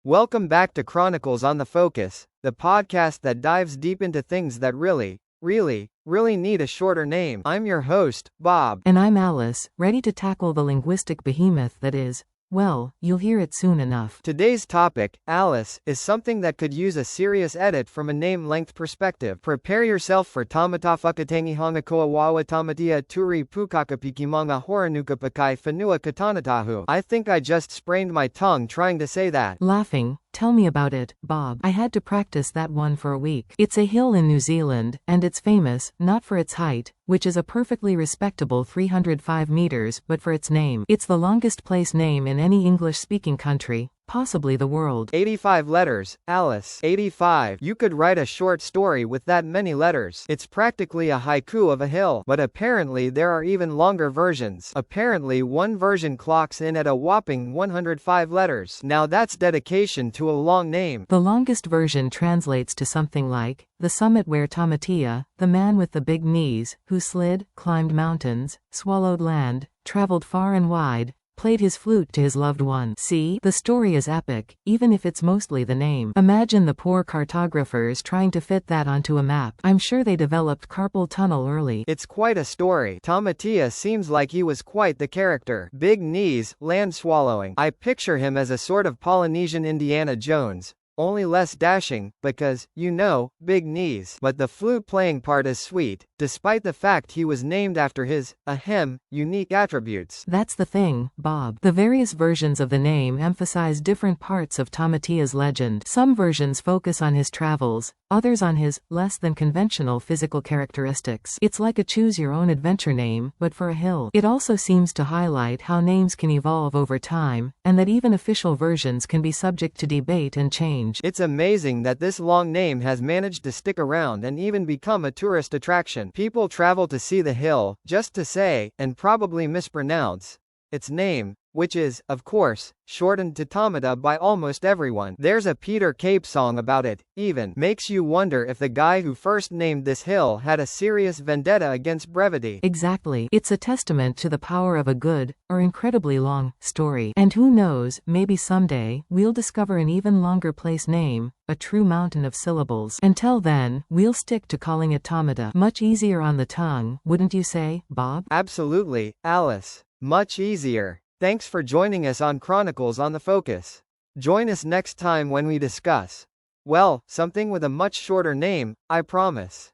Welcome back to Chronicles on the Focus, the podcast that dives deep into things that really need a shorter name. I'm your host, Bob. And I'm Alice, ready to tackle the linguistic behemoth that is, well, you'll hear it soon enough. Today's topic, Alice, is something that could use a serious edit from a name length perspective. Prepare yourself for Taumatawhakatangihangakoauauotamatea turi pukakapikimanga horanukapakai fanua katanatahu. I think I just sprained my tongue trying to say that. Laughing. Tell me about it, Bob. I had to practice that one for a week. It's a hill in New Zealand, and it's famous, not for its height, which is a perfectly respectable 305 meters, but for its name. It's the longest place name in any English-speaking country, possibly the world. 85 letters, Alice. 85. You could write a short story with that many letters. It's practically a haiku of a hill. But apparently there are even longer versions. Apparently one version clocks in at a whopping 105 letters. Now that's dedication to a long name. The longest version translates to something like, the summit where Taumatawhakatangihangakoauauotamatea, the man with the big knees, who slid, climbed mountains, swallowed land, traveled far and wide, played his flute to his loved one. See, the story is epic, even if it's mostly the name. Imagine the poor cartographers trying to fit that onto a map. I'm sure they developed carpal tunnel early. It's quite a story. Taumatawhakatangihangakoauauotamatea seems like he was quite the character. Big knees, land swallowing. I picture him as a sort of Polynesian Indiana Jones. Only less dashing, because, you know, big knees. But the flute-playing part is sweet, despite the fact he was named after his, unique attributes. That's the thing, Bob. The various versions of the name emphasize different parts of Taumatawhakatangihangakauauauotamatea's legend. Some versions focus on his travels, others on his, less than conventional physical characteristics. It's like a choose-your-own-adventure name, but for a hill. It also seems to highlight how names can evolve over time, and that even official versions can be subject to debate and change. It's amazing that this long name has managed to stick around and even become a tourist attraction. People travel to see the hill, just to say, and probably mispronounce, its name, which is, of course, shortened to Taumata by almost everyone. There's a Peter Cape song about it, even. Makes you wonder if the guy who first named this hill had a serious vendetta against brevity. Exactly. It's a testament to the power of a good, or incredibly long, story. And who knows, maybe someday, we'll discover an even longer place name, a true mountain of syllables. Until then, we'll stick to calling it Taumata. Much easier on the tongue, wouldn't you say, Bob? Absolutely, Alice. Much easier. Thanks for joining us on Chronicles on the Focus. Join us next time when we discuss, well, something with a much shorter name, I promise.